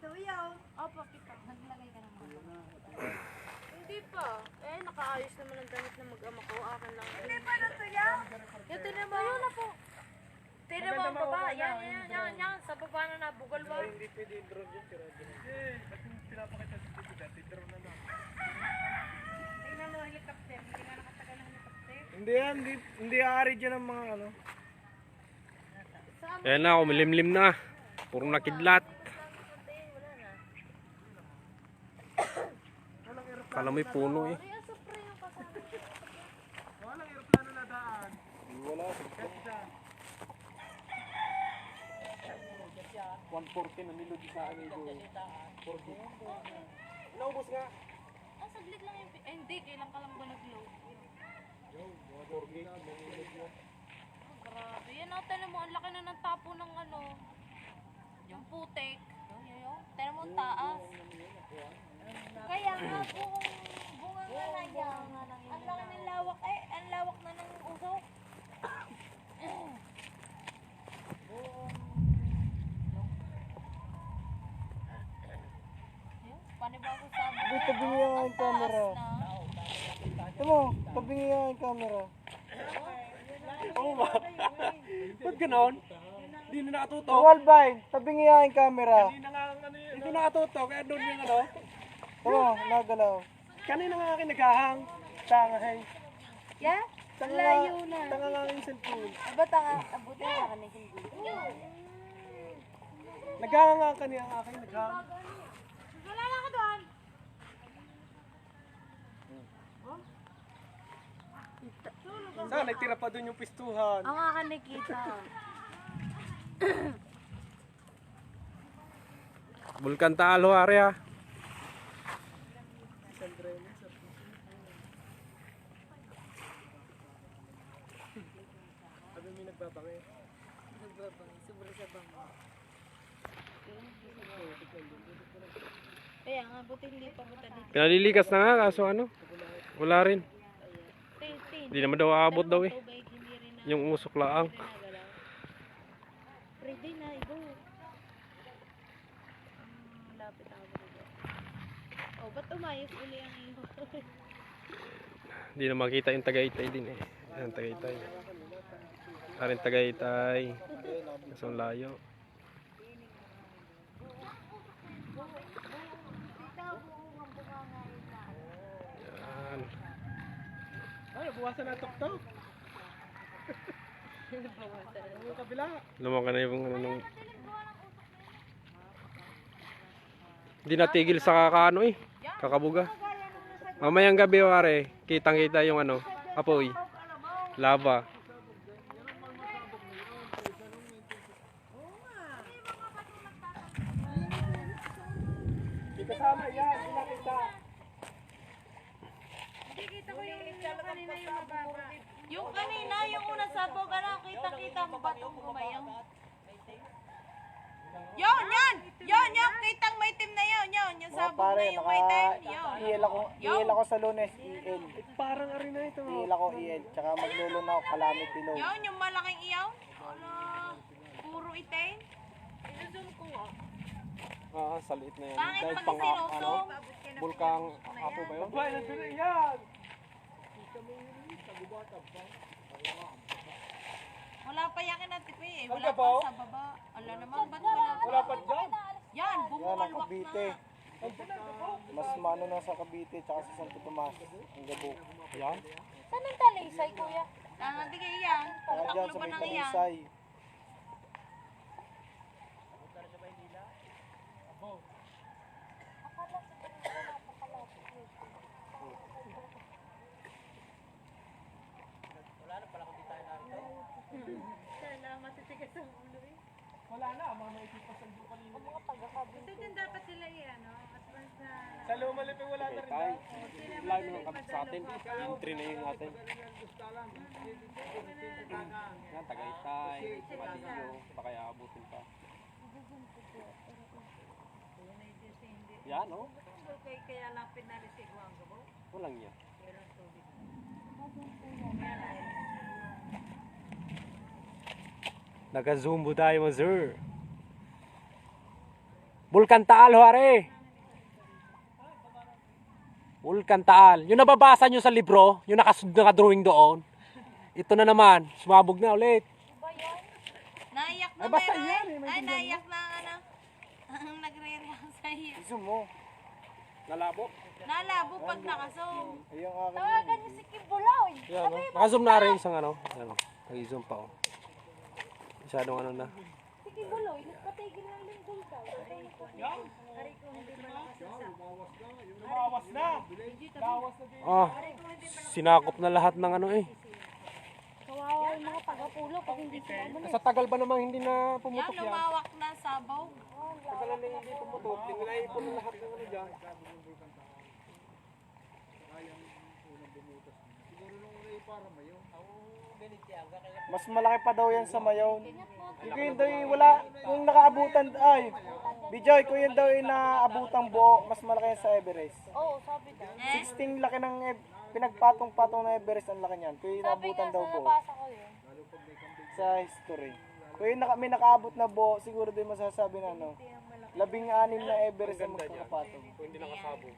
Ito yun. Opo, pito. Naglagay ka ng mga. Hindi pa. Eh, nakaayos naman ang damit na mag-ama ko. Akin lang. Hindi pa na ito yan. Yung tinan mo. Ayun na po. Tinan mo ang baba. Yan. Sa baba na nabugal ba? Hindi pwede i-drone yun, sira din. Ba't yung pinapakita sa TV dati, drone na lang. Tingnan mo helicopter. Hindi nga nakatagal ng helicopter. Hindi yan, hindi aari dyan ang mga ano. Ayan na, kumilimlim na. Puro nakidlat. Kala mo'y puno eh. Ay, asupre yung kasama. Walang aeroplano na daan. Wala. Ganda. 140 na nilod sa akin ito. 40. Naubos nga. Ah, saglit lang yung... Eh, hindi. Kailan ka lang ba nag-load? Oh, grabe. Yan o, tinan mo. Ang laki na ng tapo ng ano. Yung putik. Yung. Tinan mo ang taas. Kaya nga po bunga nga na yan. Ang laki ng lawak. Eh, ang lawak na ng usok. Panibago sabi ko. Ba't tabi niya ang camera? Ito mo, tabi niya ang camera. Oo ba? Ba't ganon? Hindi na nakatutok. Walbay, tabi niya ang camera. Kanina nga ang ano yun. Hindi nakatutok, kaya doon yung ano. Tama, nagalaw. Kanina nga akin naghahang. Tangahay. Yeah? Layo na. Tanga nga yung cellphone. Aba tanga, abuti na ka na hindi. Naghahang nga kanina ang akin, naghahang. Wala na ka doon. Saan, nagtira pa doon yung pistuhan. Ang akin nakita. Bulkan Taalo area. Sabi mo nagbabangay. Kaya nga, buti hindi pa buta dito. Pinalilikas na nga, kaso ano? Wala rin. Hindi naman daw aabot daw eh. Tubig, hindi rin na Yung usok laang. nagalaw. Ready na, ibo. Lapit ako dito. Oh, ba't umayos uli ang iyo? Hindi na makita yung Tagaytay din eh. Ayan, Tagaytay. Arin Tagaytay. Kaso ang layo. Yan. Ay, buwasan na tok-tok. Yung kabila. Lumang ka na yung ano nung... Hindi natigil sa kakano eh. Kakabuga. Mamayang gabi ware, kitang kita yung ano, apoy. Lava. Di kasama yan, pinakita. Yung kanina, yung una sabog, ano, kita-kita mo ba itong gumayong? Yon, kitang may team na yon, yung sabog na yung may team, yon. IL ako sa Lunes, IL. Parang arena ito. IL ako, IL. Tsaka maglulun ako, kalamit below. Yon, yung malaking iyaw. Ala, puro itain. Isusum ko, Ah, saliit na yan. Pangit Dahil pag pang sinusong. bulkang apo ba yun? Abay, nandun yan. Wala pa yakin na tipi eh. Ang Wala pa gabaw? sa baba. Ala naman, ba't wala? Wala pa dyan. Yan, Yan, ang bumukalwak Cavite. na. Mas mano na sa Cavite, tsaka sa Santo Tomas. Ang gabo. Yan. Saan ang talisay, kuya? Ah, hindi kaya yan. Kaya dyan Taklo sa pa may ng iyan. Talisay. Sana matitigas ang ulo eh. Wala na, mga naitipas ang buka nila. Mga taga-Cavite. Ito din dapat sila ano. Advance na. Sa Lumalipin wala na rin. Tagaytay. Live naman kapit sa atin. Entry na yung atin. Yan, Tagaytay. Maliyo. Baka aabutin pa. Yan, oh. Okay, kaya lang pinalisig ang gabo. Walang yan. Naka-zoom po tayo, sir. Bulkan Taal, Huare. Bulkan Taal. Yung nababasa nyo sa libro, yung nakadrawing doon, ito na naman, sumabog na ulit. Naiyak na Ay, basta meron. yan, may Ay, ganyan naiyak na ano. Ang nagre-react sa'yo. Zoom mo. Nalabo. Nalabo pag nakazoom. Ayun akin. Tawagan niyo si Kim Bulaw. Yan, no? Naka-zoom na rin isang ano. Yan, no? Nag-zoom pa, oh. Masyadong ano na. Si Kim Bulaw, patigil na yung gultaw. Ah, sinakop na lahat ng ano eh. Kawawa yung mga taga-pulo pag hindi sila umalis. Sa tagal ba namang hindi na Yan, pumutok yan? lumawak na sabaw. Tagal na hindi pumutok. Hindi na ipon lahat ng ano dyan. Mas malaki pa daw yan sa Mayon. Yung yun daw yung wala, yung nakaabutan, ay, Bijoy, kung yun daw yung naabutang buo, mas malaki yan sa Everest. Oo, sabi daw. 16 laki ng pinagpatong-patong na Everest, ang laki niyan. Kung yung Sabi naabutan nga daw sa buo nabasa ko yun. sa history. Kung yung may nakaabot na buo, siguro din masasabi na ano, 16 na Everest ang magkakapatong. Kung hindi nakasabog.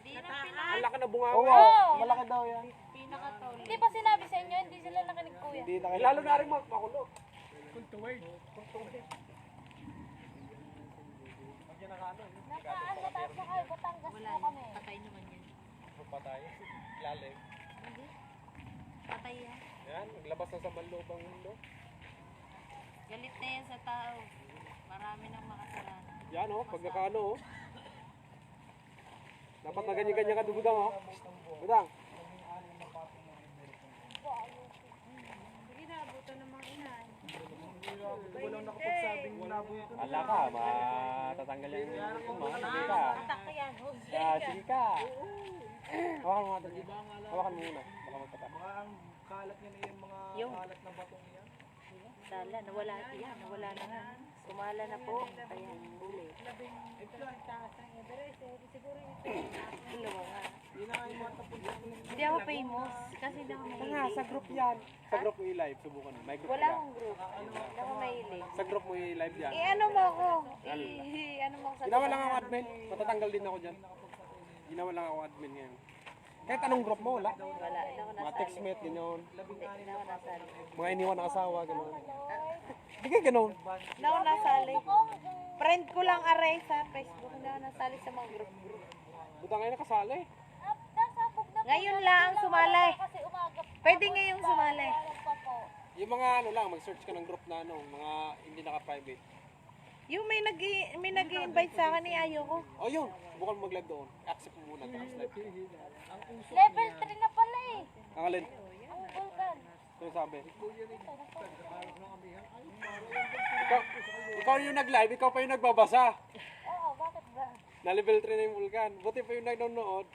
Hindi na Ang laki na bunga. Oo, malaki daw yan. pinakatol. Hindi ba sinabi sa inyo, hindi sila nakinig kuya? Hindi na Lalo na rin makulo. Nasaan na tayo sa kayo, Batangas po kami. Patay naman yan. Patay. Lalim. Patay yan. Yan, naglabas na sa manlobang mundo. Galit na yan sa tao. Marami nang makasalanan. Yan oh, pag nakaano oh. Dapat na ganyan-ganyan ka dugudang oh. Budang. Ala ka, matatanggal yan. Sige ka. Atak yan. Sige ka. Hawakan mo nga ito. Hawakan mo muna. Baka magpatak. ang kalat niya na yung mga kalat na batong niya. Sala, nawala yan. Nawala na nga. Sumala na po. Ayan, huli. Dalawa nga. Hindi ako famous. Kasi hindi ako Nga, mahilig. sa group yan. Sa group mo i-live, subukan mo. May group Wala ka. akong group. Hindi ako mahilig. Sa group mo i-live yan. Ano mo ako? Ano mo ako sa Ginawa lang ako admin. Matatanggal din ako dyan. Ginawa lang ako admin ngayon. Kahit anong group mo, wala. Wala, hindi ako Mga nasali. textmate, ganyan. Hindi ako nasali. Mga iniwan ng asawa, gano'n. Hindi kayo gano'n. Hindi ako nasali. Friend ko lang aray sa Facebook. Hindi ako nasali sa mga group. Buta ngayon nakasali. Ngayon lang sumalay. Pwede ngayong sumalay. Yung mga ano lang, mag-search ka ng group na ano, mga hindi naka-private. Yung may nag-i-invite sa akin, ayoko. O yun, subukan mo mag-live doon. Accept mo muna, tapos live. Level 3 na pala eh. Ang alin? Ang vulkan. Ito sabi. Ikaw yung nag-live, ikaw pa yung nagbabasa. Oo, bakit ba? Na level 3 na yung vulkan. Buti pa yung nanonood.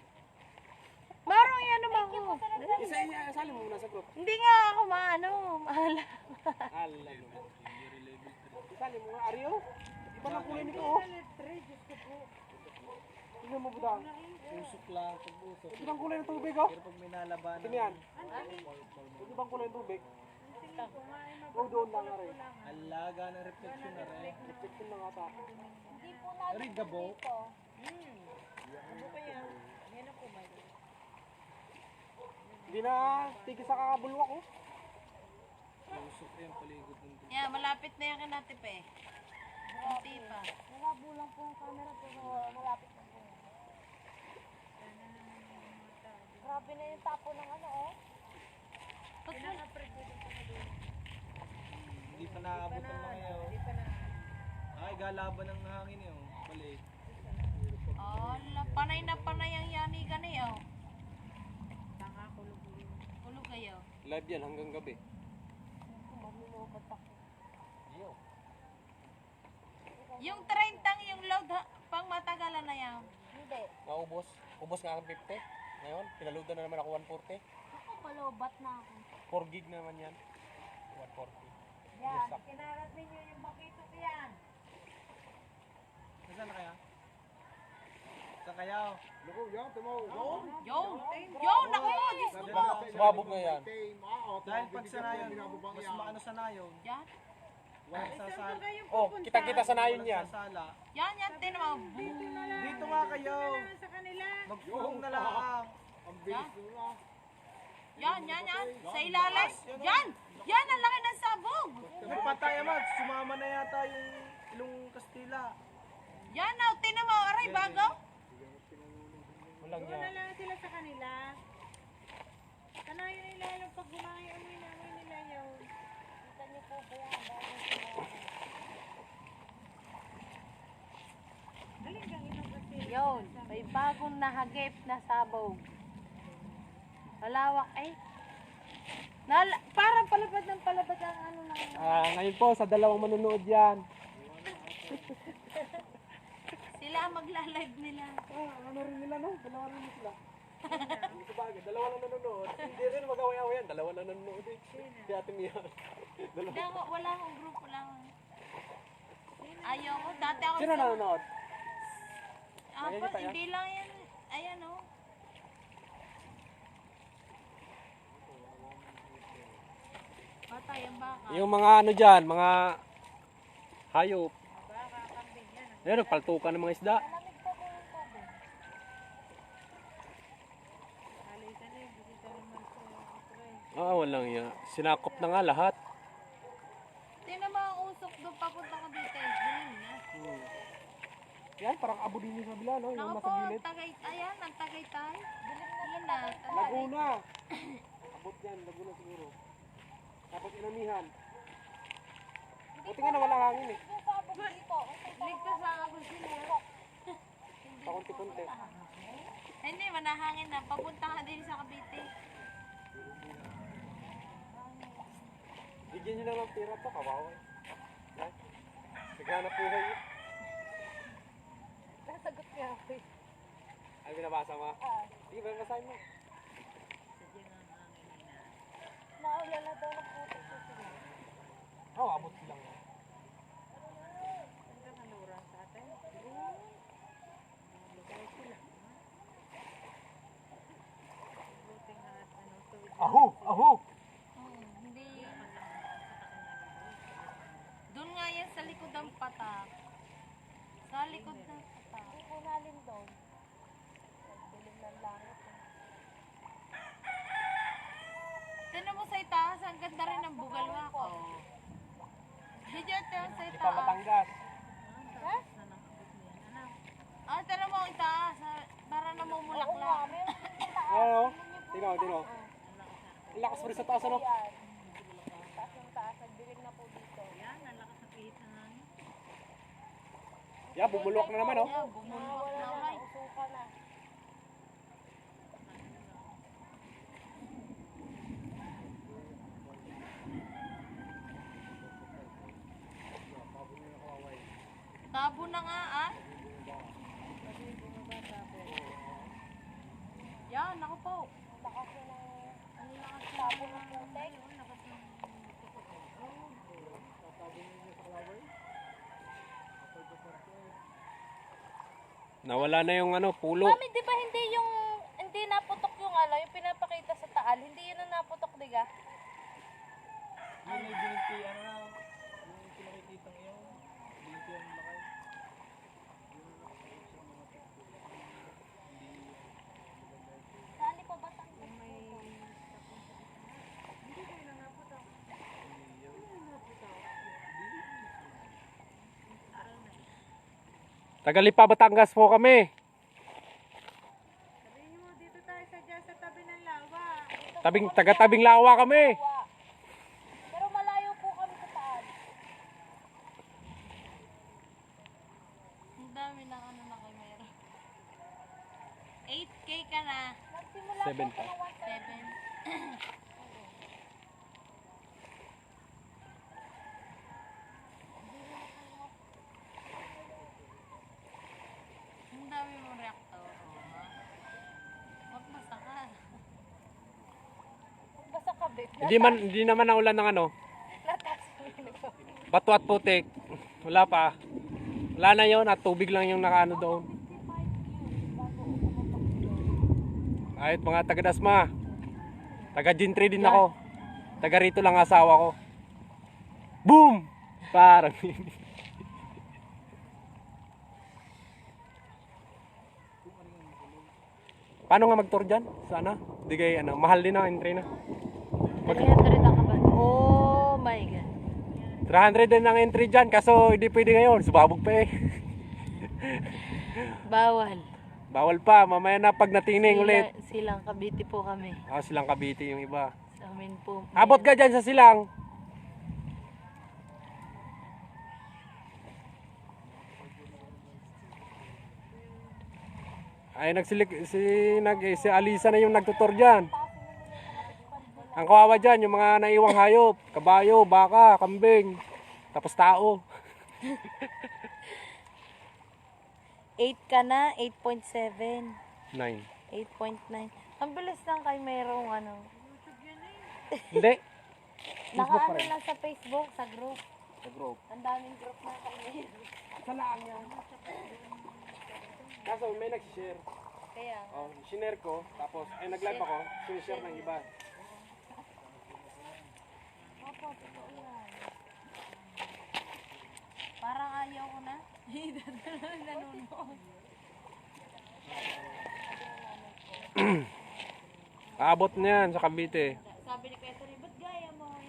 Marong yan naman ko. Isali mo muna sa group. Hindi nga ako mahala. Ala mo. Isali mo nga, Aryo. Iba na kulay nito oh. Tingnan mo budang. Usok lang, pag-usok. Ibang kulay ng tubig oh. Pero pag may nalabanan, Ito yan. Ibang kulay ng tubig. O doon lang nga rin. alaga ng reflection na rin. Reflection lang ata. Hindi po namin Read the book. dito. Hindi na tigil sa kakabulwak oh. Usok yung paligod ng Yeah, malapit na yung kinatip eh. Kunti pa. Malabo lang po ang camera pero malapit na po. Grabe na yung tapo ng ano oh. Hindi pa naabot ang mga yaw. Ay, galaban ng hangin yun. Balik. Oh, panay na panay ang yani ka na yun. Kulog kayo. Live yan hanggang gabi. Yung 30 yung load pang matagalan na yan. Hindi. Naubos. Ubos nga ang 50. Ngayon, pinaloadan na naman ako 140. Ako palobat na ako. 4 gig naman yan. 140. Yan, kinarat ninyo yung bakito yan. Nasaan na kaya? Sa kayaw. Yo, naku, Diyos ko. Sumabog na yan. Dahil pag sanayon, mas maano sanayon. Yan. Walang sasala. kayong Oh, pupunta? kita-kita sa nayon yan. Sasala. Yan, tinan mo. Dito nga kayo. Sa kanila. Magpulong na lang. Ang bilis nila. Yan. Sa ilalim. Yan, ang laki ng sabog. Nagpatay Amag, sumama na yata yung ilong Kastila. Yan, tinan mo. Aray, bago. Walang Doon na lang sila sa kanila. Kanayon nila yung pag gumayo amoy nila yun. Kita niyo po ba yan? Bagong sumama. Alin kang inong kasi. Yun, may bagong nahagip na sabog. Malawak eh. Parang palabad ng palabad ang ano na. Ngayon po, sa dalawang manunood yan. Sila ang magla-live nila. Ano rin nila, no? Dalawa rin sila. Hindi ko bagay, dalawa lang nanonood. Hindi rin mag-away-away yan, dalawa lang nanonood eh. Si Ate Mia. Dalawa. Hindi ako, wala akong group, wala akong... Ayaw ko, dati ako Sino nanonood? Hindi lang yan. Ayan oh. Patay ang baka. Yung mga ano dyan, mga hayop. Ayun, nagpaltukan ng mga isda. Walang yan. Sinakop na nga lahat. Tingnan mo ang usok doon, papunta ka dito. Dilim na. Yan, parang abo din yung kabila, no? Yung Naku nasa po, gilid. ayan, ang Tagaytay. Dilim na. Laguna. Abot yan, Laguna siguro. Tapos inamihan. Buti nga na wala hangin eh. Ligtas lang ako sila. Pakunti-kunti. Hindi, manahangin na. Papunta ka din sa Cavite. Bigyan nyo na ng pera to, kawawa. Yan. Naghanap buhay yun. Nasagot niya ako eh. Ay, binabasa mo? Sige, basahin mo. Naulala daw ng putik ko sila. Abot lang. Aho! Hindi. Doon nga yan sa likod ng patak. Sa likod ng patak. Hindi ko nalim doon. Dilim ng langit. Tinan mo sa itaas, ang ganda rin ng bugalwa ko. Hindi dyan sa Di pa itaas. Batangas. Ha? Tinan mo ang itaas. Para namumulaklak. Oo. Tino. Ang lakas pa rin sa taas, ano? Taas ng taas, nagdilim na po dito. Yeah, bumulok na naman, oh. Bumulok na nga. Usuka na. Tabo na nga ah. Yan, ako po. Lakas na ng tabo ng putek. Nawala na yung ano, pulo. Mami, di ba hindi naputok yung yung pinapakita sa taal, hindi yun ang naputok, diga? Yung may binti, ano na, yung pinakikitang iyo, binti ang lakay. Sali pa ba tayo? Tagalipa, Batangas po kami. Sabihin mo, dito tayo sa tabi ng lawa. Taga-tabing lawa kami. Pero malayo po kami sa taal. Ang dami ng ano na kayo meron. 8K ka na. Nagsimula 7 pa. 7. Ang dami mong reactor. Magbasa ka. Magbasa ka, babe. Hindi naman naulan ng ano. Bato at putik. Wala pa. Wala na yun at tubig lang yung nakaano doon. Kahit mga taga-Dasma. Taga Gentry din ako. Taga rito lang asawa ko. Boom! Parang Paano nga mag-tour dyan? Sana? Di kayo, mahal din ang entry na. 300 ang kaban. Oh my God. 300 din ang entry dyan, kaso hindi pwede ngayon. Subabog pa eh. Bawal. Bawal pa, mamaya na pag natingning ulit. Silang Cavite po kami. Silang Cavite yung iba. Sa amin po. Abot ka dyan sa silang. Ay si Alisa na yung nagtutor diyan. Ang kawawa diyan yung mga naiwang hayop, kabayo, baka, kambing, tapos tao. 8 ka na, 8.7. 9. 8.9. Ang bilis lang kay merong ano. Hindi. Nakaano lang sa Facebook, sa group. Sa group. Ang daming group na kay meron. Salaan yan. Kaso may nag-share. Kaya, Oh, sinare ko, tapos ay nag-live ako, sinishare ng iba. opo, totoo yan. Parang ayaw ko na. Nanonood. Aabot niyan sa Cavite. Sabi ni Kuya Tony, ba't gaya mo ako?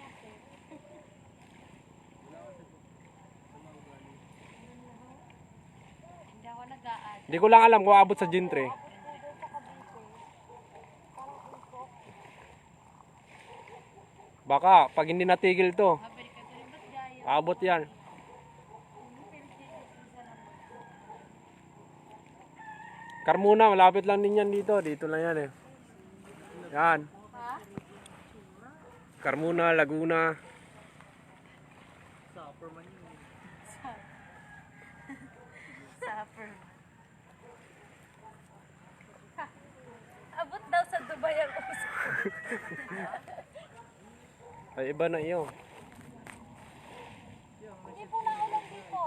Hindi ako nag-aad. Hindi ko lang alam kung aabot sa Gintre. Baka pag hindi natigil to, Sabi ni Kuya Tony, ba't gaya? aabot yan. Carmona, malapit lang din yan dito. Dito lang yan eh. Yan. Ha? Carmona, Laguna. Supper. Abot daw sa Dubai ang uso. Ay, iba na iyo. Hindi po na ulan dito.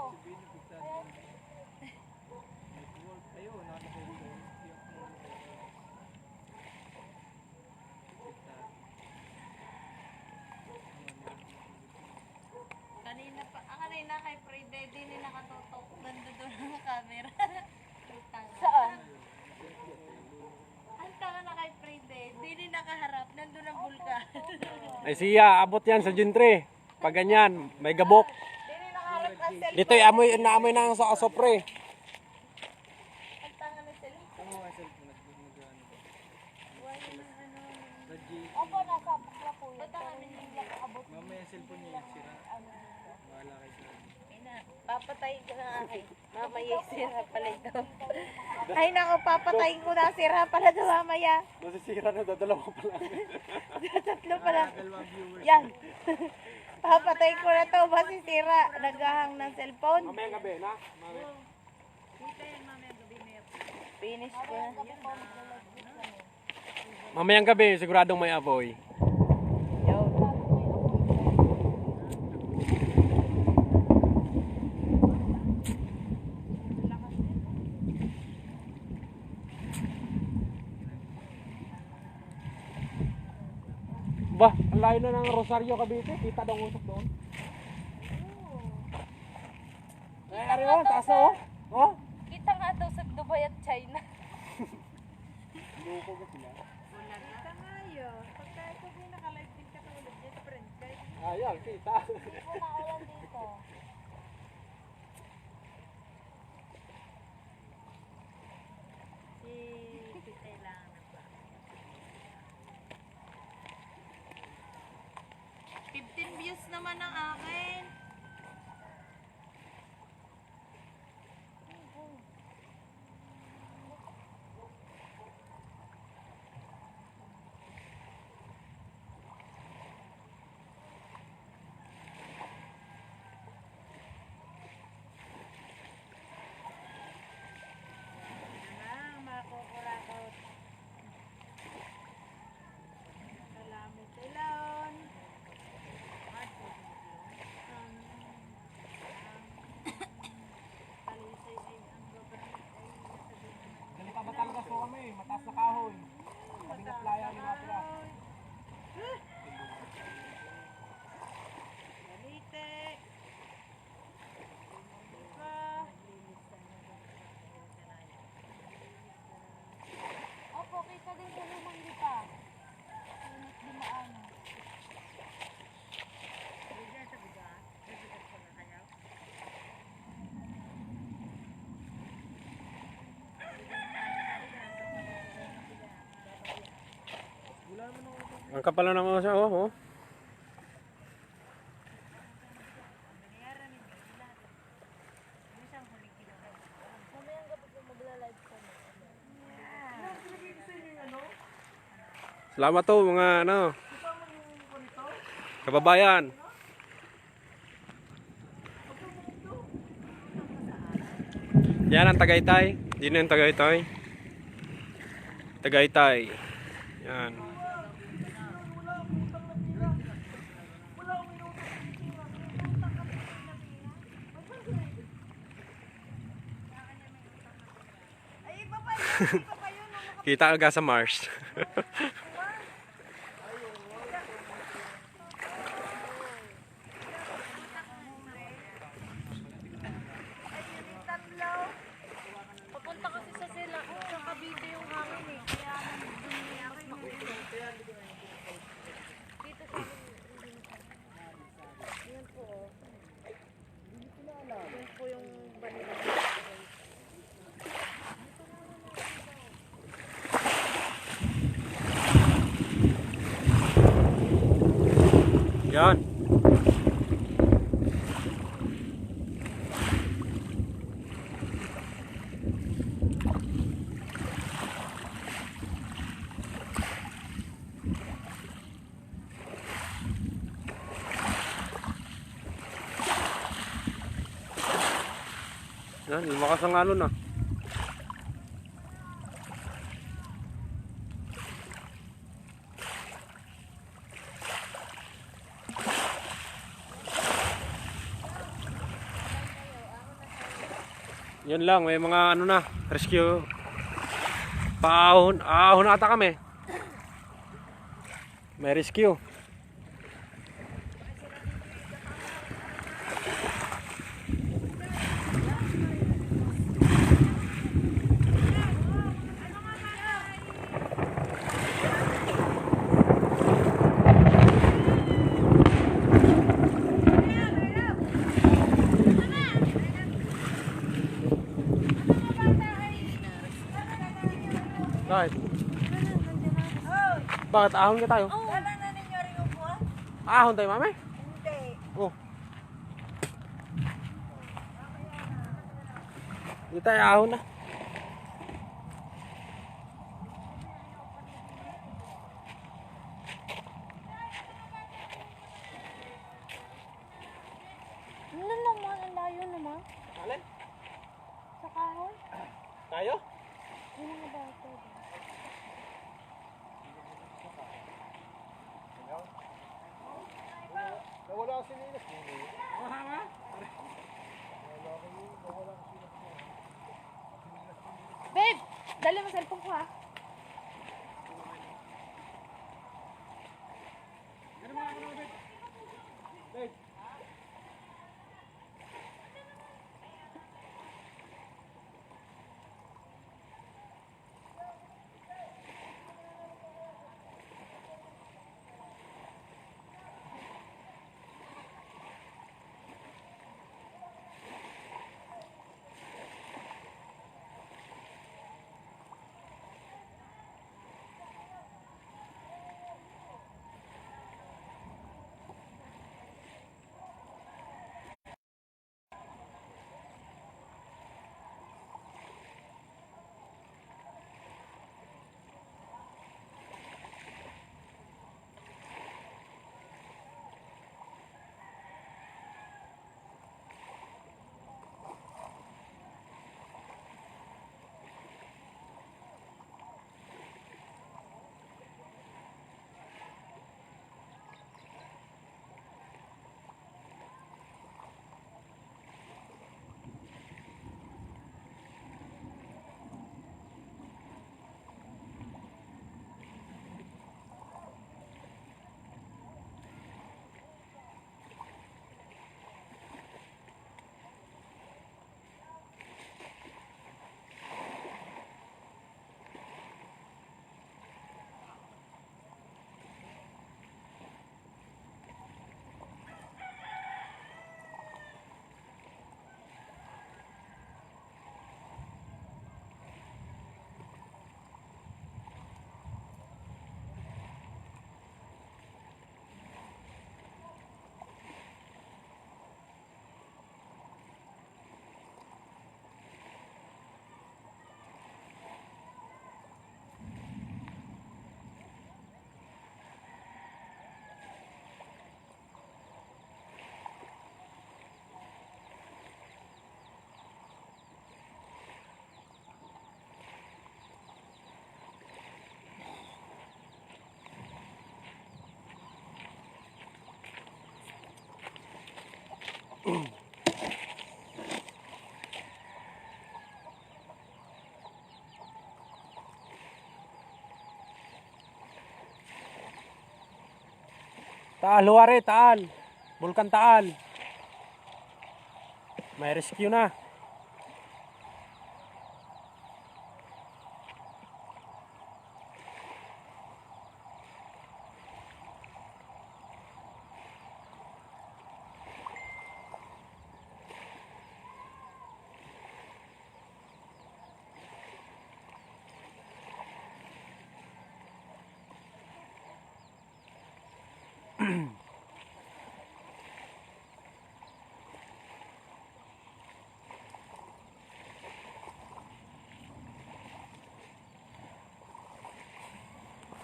Kanina kay Friday din nakatutok. Nandun ang camera. Saan? Ang tanga na kay Friday. Hindi nakaharap. Nandun ang bulkan. Ay siya, abot yan sa Gintre. Pag ganyan, may gabok. Hindi nakaharap ang cellphone. Dito, naamoy na sa asopre. Ang tanga na cellphone. Opo, nasa bakla po yun. Ba't ang amin yung abot? Mamaya cellphone niya sira. Bahala kay sir. Papatayin ko na akin. Mamaya sira pala ito. Ay nako, papatayin ko na sira pala ito mamaya. Nasisira na, dadalawa pa lang. Tatlo pala. Yan. Papatayin ko na to, masisira. Naghahang ng cellphone. Mamaya gabi, na? Finish ko na. Mamayang gabi, siguradong may apoy. Yo. Ba, ang layo na ng Rosario, Cavite. Kita daw usok doon. Ay, ari oh, taas na oh. Oh? Kita nga daw sa Dubai at China. Loko ba sila? Kita nga yun. Pagka ito din naka-live din ka tulad dito, friend. Kahit Ayan, kita. Wala ulan dito. si kailangan na ba? 15 views naman ang akin. Lang, makukurakot. Salamat ilon. Talisay ay ang government ay sabihin naman. Dali pa Batangas po kami, mataas na kahoy. Sabi na playa ni Mapira. Galite. Ang kapal na naman siya, oh. Mamayang gabi po magla-live kami. Salamat to mga ano. Kababayan. Yan ang Tagaytay. Hindi na yung Tagaytay. Tagaytay. Yan. Kita agad sa Mars. Papunta kasi sa sila, sa Cavite yung hangin eh. Kaya nandun mas makulit. Dito sa amin, hindi na. Yan po oh. Yan po yung banila. Yan. Yan, lumakas ang alon ah. Yun lang, may mga ano na, rescue. Ahon ata kami. May rescue. Bakit? Bakit? Ahon ka tayo? Oh, Wala na ninyo rin upuan? Ahon tayo, mami? Hindi. Oh. Hindi tayo ahon na. ano naman, ang layo naman. Alin? Sa kahoy. Tayo? Yung mga bata. Nawala kasi nila. Babe, dali mo cellphone ko ha. Taal, Huware, Taal. Bulkan Taal. May rescue na.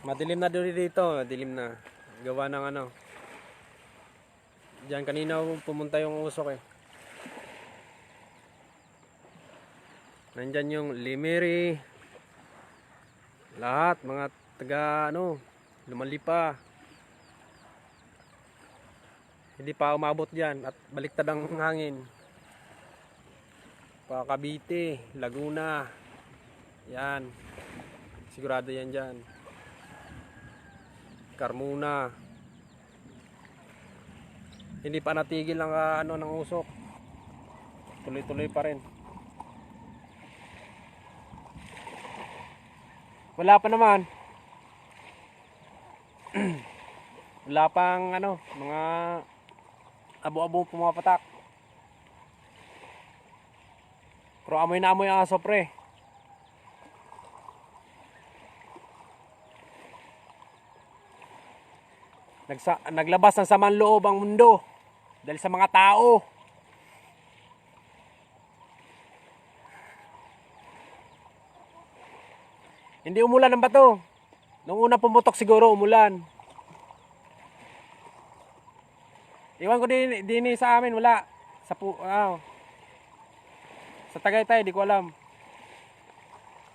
Madilim na dito, madilim na. Gawa ng ano. Diyan kanina pumunta yung usok eh. Nandyan yung Limeri. Lahat, mga taga ano, Lumalipa. Hindi pa umabot dyan at baliktad ang hangin. Pa Cavite, Laguna. Yan. Sigurado yan dyan. Carmona. Hindi pa natigil ang ano ng usok. Tuloy-tuloy pa rin. Wala pa naman. Wala pang ano, mga abo-abo pumapatak. Pero amoy na amoy ang aso pre. Naglabas ng samang loob ang mundo dahil sa mga tao. Hindi umulan ng bato. Nung una pumutok siguro umulan. Iwan ko din sa amin wala. Sa Tagaytay di ko alam.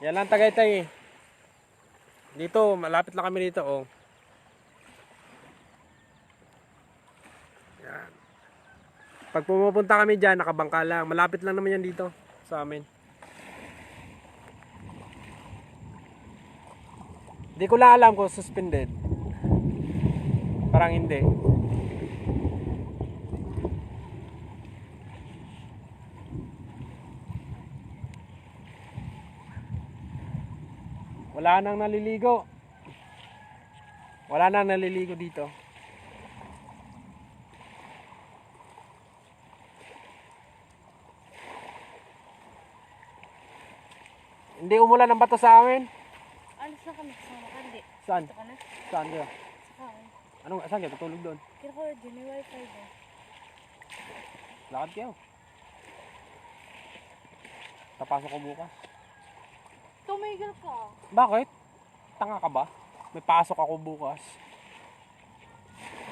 Yan lang Tagaytay. Dito malapit lang kami dito oh. Pag pumupunta kami dyan, nakabangka lang. Malapit lang naman yan dito sa amin. Hindi ko lang alam kung suspended. Parang hindi. Wala nang naliligo. Wala nang naliligo dito. Hindi umulan ng bato sa amin. Alis na kami. Sama ka, hindi. Saan? Saka na? Saan ka? Saka. Saan ka? Tutulog doon. Kaya ko, dyan yung wifi ba? Lakad kayo. Tapasok ko bukas. Tumigil ka. Bakit? Tanga ka ba? May pasok ako bukas.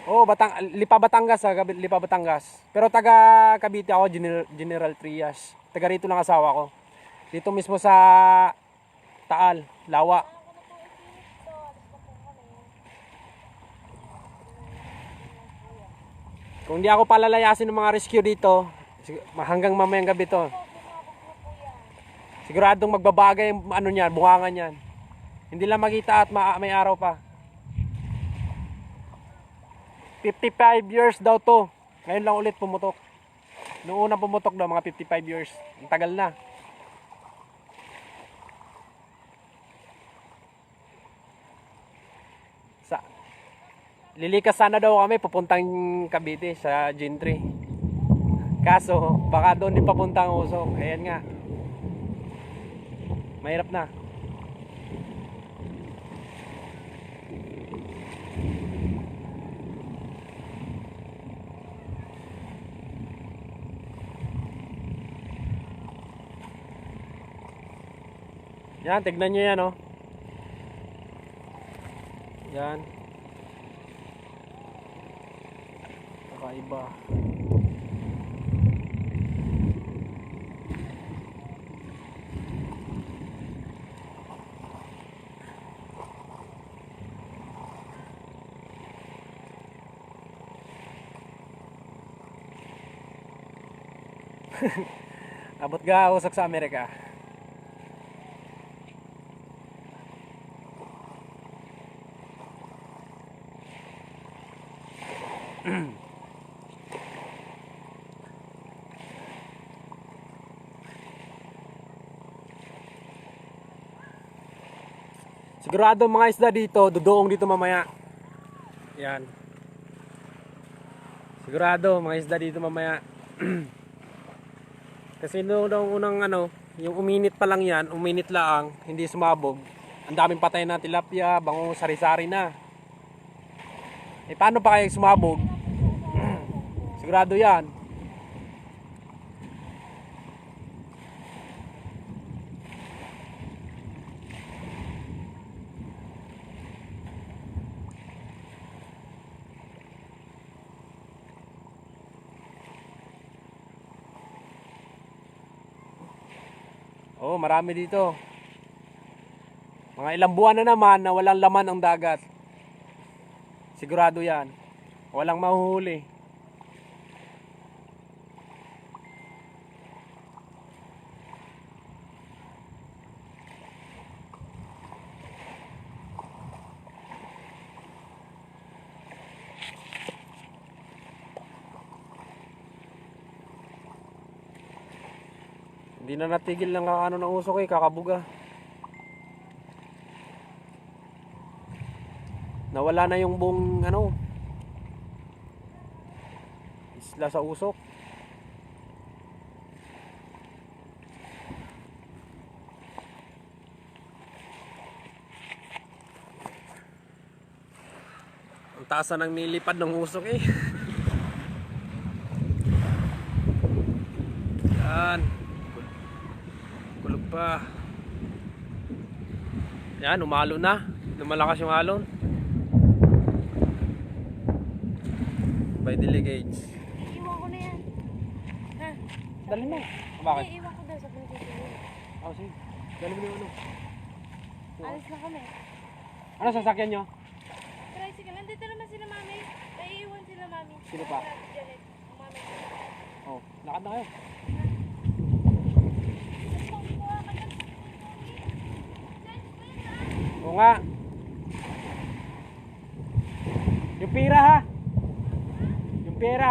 Oh, Lipa Batangas Lipa Batangas. Pero taga Cavite ako, General Trias. Taga rito lang asawa ko. Dito mismo sa Taal, Lawa. Kung di ako palalayasin ng mga rescue dito, hanggang mamayang gabi to. Siguradong magbabagay yung ano niyan, bungangan niyan. Hindi lang makita at may araw pa. 55 years daw to. Ngayon lang ulit pumutok. Noong unang pumutok daw, mga 55 years. Ang tagal na. Lilikas sana daw kami papuntang Cavite sa Gentry. Kaso baka doon din papuntang usok. Ayan nga. Mahirap na. Yan, tignan nyo yan oh. Yan. Kakaiba. Abot ga usok sa Amerika. Sigurado mga isda dito, dudoong dito mamaya. Yan. Sigurado mga isda dito mamaya. Kasi noong unang ano, yung uminit pa lang yan, uminit lang, hindi sumabog. Ang daming patay na tilapia, bango, sari-sari na. Eh paano pa kaya sumabog? Sigurado yan. Oh, marami dito. Mga ilang buwan na naman na walang laman ang dagat. Sigurado yan. Walang mahuhuli. Hindi na natigil ng ano ng usok kakabuga. Nawala na yung buong ano isla sa usok. Ang taas na ng nilipad ng usok Yan. Kulog pa. Yan, umalo na. Lumalakas yung alon. By delegate. Iiwan ko na yan. Ha? Dali mo. Bakit? Iiwan ko daw sa pinagkikita. Oh, sige. Dali mo yung ano. Alis na kami. Ano sasakyan nyo? Tricycle. Nandito naman sila mami. Naiiwan sila mami. Sino pa? Janet. Ang mami. Oh, lakad na kayo. Oo nga. Yung pera ha. Yung pera.